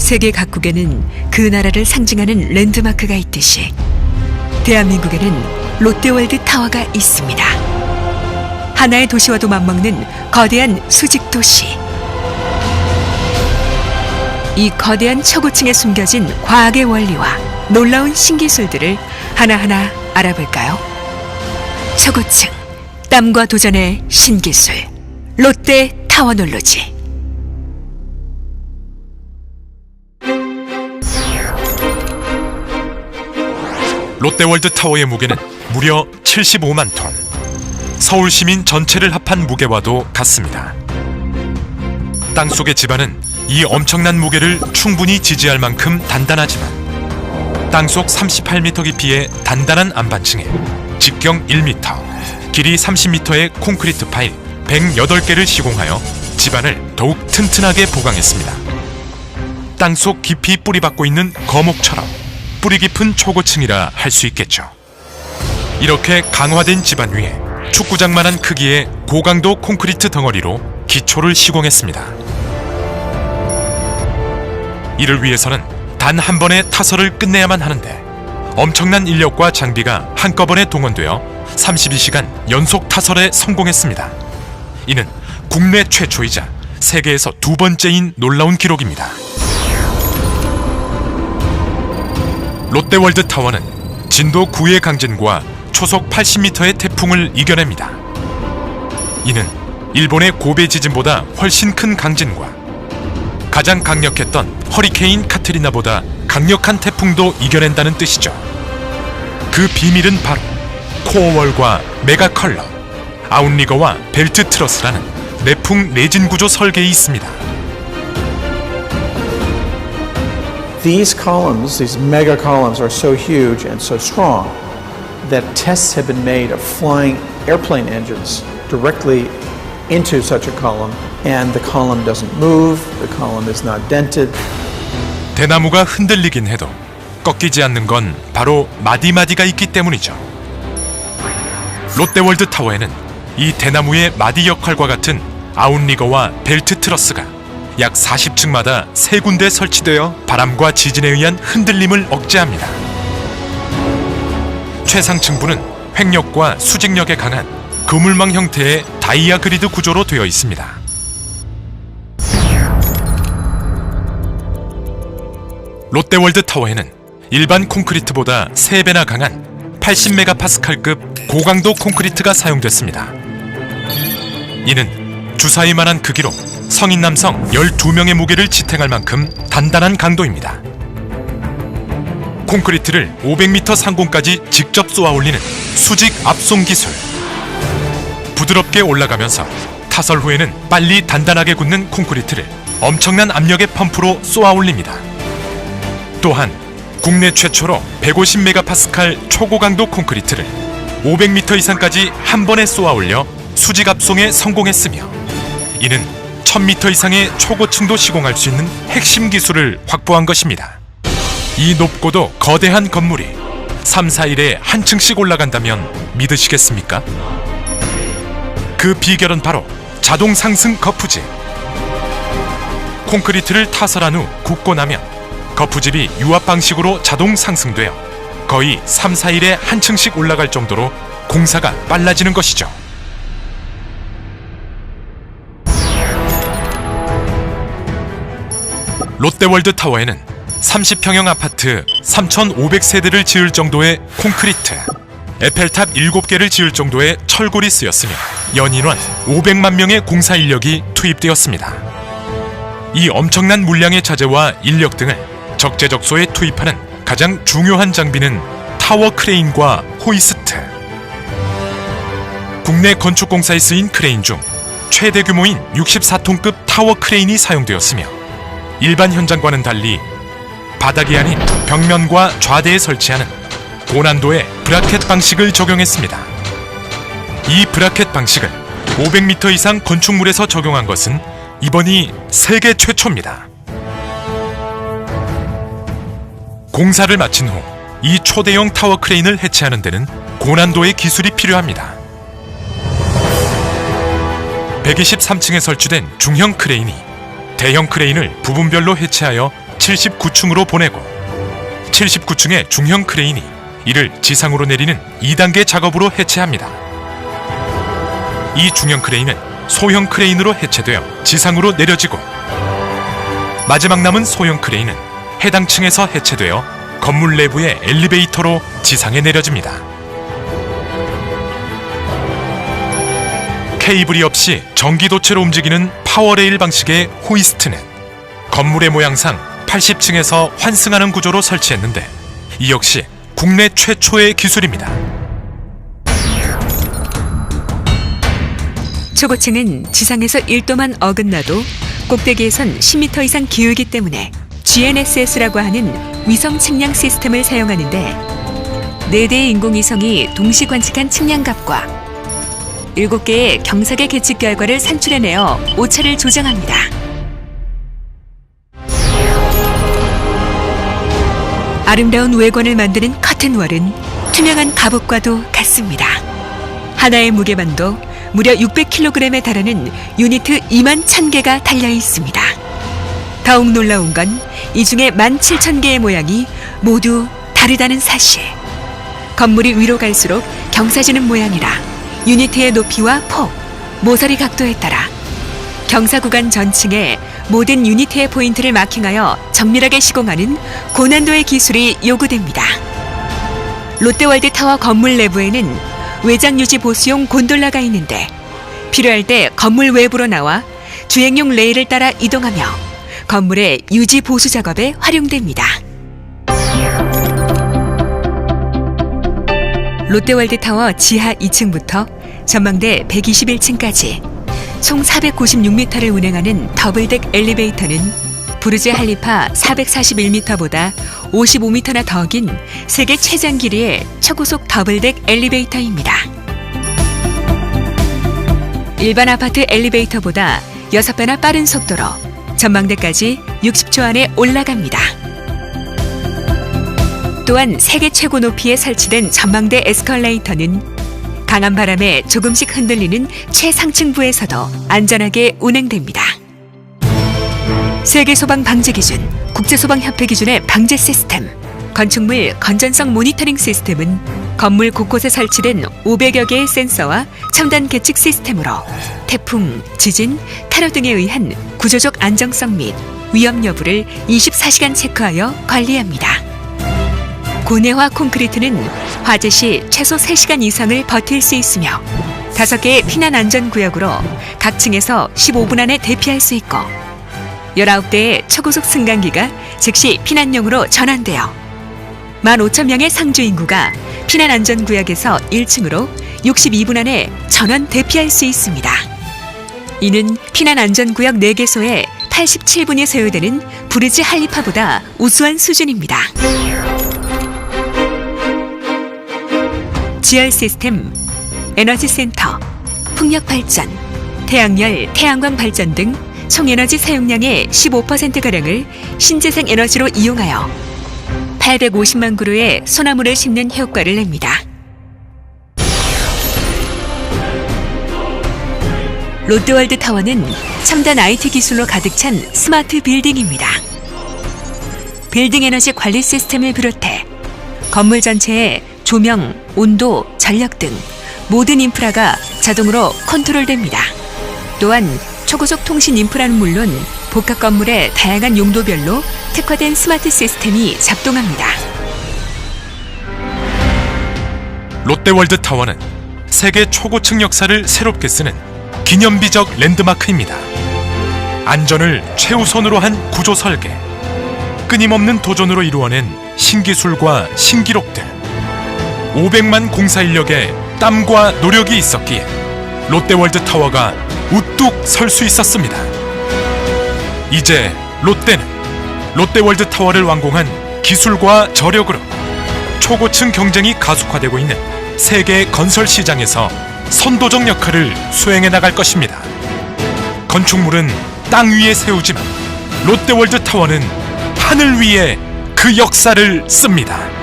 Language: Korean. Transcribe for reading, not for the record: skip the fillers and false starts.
세계 각국에는 그 나라를 상징하는 랜드마크가 있듯이 대한민국에는 롯데월드 타워가 있습니다. 하나의 도시와도 맞먹는 거대한 수직 도시. 이 거대한 초고층에 숨겨진 과학의 원리와 놀라운 신기술들을 하나하나 알아볼까요? 초고층, 땀과 도전의 신기술, 롯데 타워놀로지. 롯데월드 타워의 무게는 무려 75만 톤. 서울 시민 전체를 합한 무게와도 같습니다. 땅속의 지반은 이 엄청난 무게를 충분히 지지할 만큼 단단하지만 땅속 38m 깊이의 단단한 안반층에 직경 1m, 길이 30m의 콘크리트 파일 108개를 시공하여 지반을 더욱 튼튼하게 보강했습니다. 땅속 깊이 뿌리박고 있는 거목처럼 뿌리 깊은 초고층이라 할 수 있겠죠. 이렇게 강화된 지반 위에 축구장만한 크기의 고강도 콘크리트 덩어리로 기초를 시공했습니다. 이를 위해서는 단 한 번의 타설을 끝내야만 하는데 엄청난 인력과 장비가 한꺼번에 동원되어 32시간 연속 타설에 성공했습니다. 이는 국내 최초이자 세계에서 두 번째인 놀라운 기록입니다. 롯데월드 타워는 진도 9의 강진과 초속 80m의 태풍을 이겨냅니다. 이는 일본의 고베 지진보다 훨씬 큰 강진과 가장 강력했던 허리케인 카트리나보다 강력한 태풍도 이겨낸다는 뜻이죠. 그 비밀은 바로 코어월과 메가 컬럼, 아웃리거와 벨트 트러스라는 내풍 내진 구조 설계에 있습니다. These columns, these mega columns, are so huge and so strong that tests have been made of flying airplane engines directly into such a column, and the column doesn't move, the column is not dented. 대나무가 흔들리긴 해도 꺾이지 않는 건 바로 마디마디가 있기 때문이죠. 롯데월드 타워에는 이 대나무의 마디 역할과 같은 아웃리거와 벨트 트러스가 약 40층마다 3군데 설치되어 바람과 지진에 의한 흔들림을 억제합니다. 최상층부는 횡력과 수직력에 강한 그물망 형태의 다이아 그리드 구조로 되어 있습니다. 롯데월드 타워에는 일반 콘크리트보다 3배나 강한 80메가파스칼급 고강도 콘크리트가 사용됐습니다. 이는 주사위만한 크기로 성인 남성 12명의 무게를 지탱할 만큼 단단한 강도입니다. 콘크리트를 500m 상공까지 직접 쏘아 올리는 수직 압송 기술. 부드럽게 올라가면서 타설 후에는 빨리 단단하게 굳는 콘크리트를 엄청난 압력의 펌프로 쏘아 올립니다. 또한 국내 최초로 150메가파스칼 초고강도 콘크리트를 500m 이상까지 한 번에 쏘아 올려 수직 압송에 성공했으며 이는 1000m 이상의 초고층도 시공할 수 있는 핵심 기술을 확보한 것입니다. 이 높고도 거대한 건물이 3, 4일에 한 층씩 올라간다면 믿으시겠습니까? 그 비결은 바로 자동 상승 거푸집. 콘크리트를 타설한 후 굽고 나면 거푸집이 유압 방식으로 자동 상승되어 거의 3, 4일에 한 층씩 올라갈 정도로 공사가 빨라지는 것이죠. 롯데월드 타워에는 30평형 아파트 3,500세대를 지을 정도의 콘크리트, 에펠탑 7개를 지을 정도의 철골이 쓰였으며 연인원 500만 명의 공사 인력이 투입되었습니다. 이 엄청난 물량의 자재와 인력 등을 적재적소에 투입하는 가장 중요한 장비는 타워 크레인과 호이스트. 국내 건축공사에 쓰인 크레인 중 최대 규모인 64톤급 타워 크레인이 사용되었으며 일반 현장과는 달리 바닥이 아닌 벽면과 좌대에 설치하는 고난도의 브라켓 방식을 적용했습니다. 이 브라켓 방식을 500m 이상 건축물에서 적용한 것은 이번이 세계 최초입니다. 공사를 마친 후 이 초대형 타워 크레인을 해체하는 데는 고난도의 기술이 필요합니다. 123층에 설치된 중형 크레인이 대형 크레인을 부분별로 해체하여 79층으로 보내고 79층의 중형 크레인이 이를 지상으로 내리는 2단계 작업으로 해체합니다. 이 중형 크레인은 소형 크레인으로 해체되어 지상으로 내려지고 마지막 남은 소형 크레인은 해당 층에서 해체되어 건물 내부의 엘리베이터로 지상에 내려집니다. 케이블이 없이 전기도체로 움직이는 파워레일 방식의 호이스트는 건물의 모양상 80층에서 환승하는 구조로 설치했는데 이 역시 국내 최초의 기술입니다. 초고층은 지상에서 1도만 어긋나도 꼭대기에선 10m 이상 기울기 때문에 GNSS라고 하는 위성 측량 시스템을 사용하는데 4대의 인공위성이 동시 관측한 측량값과 7개의 경사계 계측 결과를 산출해내어 오차를 조정합니다. 아름다운 외관을 만드는 커튼월은 투명한 갑옷과도 같습니다. 하나의 무게만도 무려 600kg에 달하는 유니트 2만 1000개가 달려 있습니다. 더욱 놀라운 건 이 중에 17,000개의 모양이 모두 다르다는 사실. 건물이 위로 갈수록 경사지는 모양이라 유니트의 높이와 폭, 모서리 각도에 따라 경사 구간 전층에 모든 유니트의 포인트를 마킹하여 정밀하게 시공하는 고난도의 기술이 요구됩니다. 롯데월드타워 건물 내부에는 외장 유지 보수용 곤돌라가 있는데 필요할 때 건물 외부로 나와 주행용 레일을 따라 이동하며 건물의 유지 보수 작업에 활용됩니다. 롯데월드타워 지하 2층부터 전망대 121층까지 총 496m를 운행하는 더블덱 엘리베이터는 부르즈 할리파 441m보다 55m나 더 긴 세계 최장 길이의 초고속 더블덱 엘리베이터입니다. 일반 아파트 엘리베이터보다 6배나 빠른 속도로 전망대까지 60초 안에 올라갑니다. 또한 세계 최고 높이에 설치된 전망대 에스컬레이터는 강한 바람에 조금씩 흔들리는 최상층부에서도 안전하게 운행됩니다. 세계소방방재기준, 국제소방협회 기준의 방재 시스템, 건축물 건전성 모니터링 시스템은 건물 곳곳에 설치된 500여 개의 센서와 첨단 계측 시스템으로 태풍, 지진, 테러 등에 의한 구조적 안정성 및 위험 여부를 24시간 체크하여 관리합니다. 고내화 콘크리트는 화재 시 최소 3시간 이상을 버틸 수 있으며 5개의 피난 안전구역으로 각 층에서 15분 안에 대피할 수 있고 19대의 초고속 승강기가 즉시 피난용으로 전환되어 15,000명의 상주 인구가 피난 안전구역에서 1층으로 62분 안에 전원 대피할 수 있습니다. 이는 피난 안전구역 4개소에 87분이 소요되는 부르즈 할리파보다 우수한 수준입니다. 지열 시스템, 에너지 센터, 풍력 발전, 태양열, 태양광 발전 등 총 에너지 사용량의 15%가량을 신재생 에너지로 이용하여 850만 그루의 소나무를 심는 효과를 냅니다. 롯데월드타워는 첨단 IT 기술로 가득 찬 스마트 빌딩입니다. 빌딩 에너지 관리 시스템을 비롯해 건물 전체의 조명, 온도, 전력 등 모든 인프라가 자동으로 컨트롤됩니다. 또한 초고속 통신 인프라는 물론 복합 건물의 다양한 용도별로 특화된 스마트 시스템이 작동합니다. 롯데월드타워는 세계 초고층 역사를 새롭게 쓰는 기념비적 랜드마크입니다. 안전을 최우선으로 한 구조 설계, 끊임없는 도전으로 이루어낸 신기술과 신기록들, 500만 공사 인력의 땀과 노력이 있었기에 롯데월드타워가 우뚝 설 수 있었습니다. 이제 롯데는 롯데월드타워를 완공한 기술과 저력으로 초고층 경쟁이 가속화되고 있는 세계 건설 시장에서 선도적 역할을 수행해 나갈 것입니다. 건축물은 땅 위에 세우지만 롯데월드타워는 하늘 위에 그 역사를 씁니다.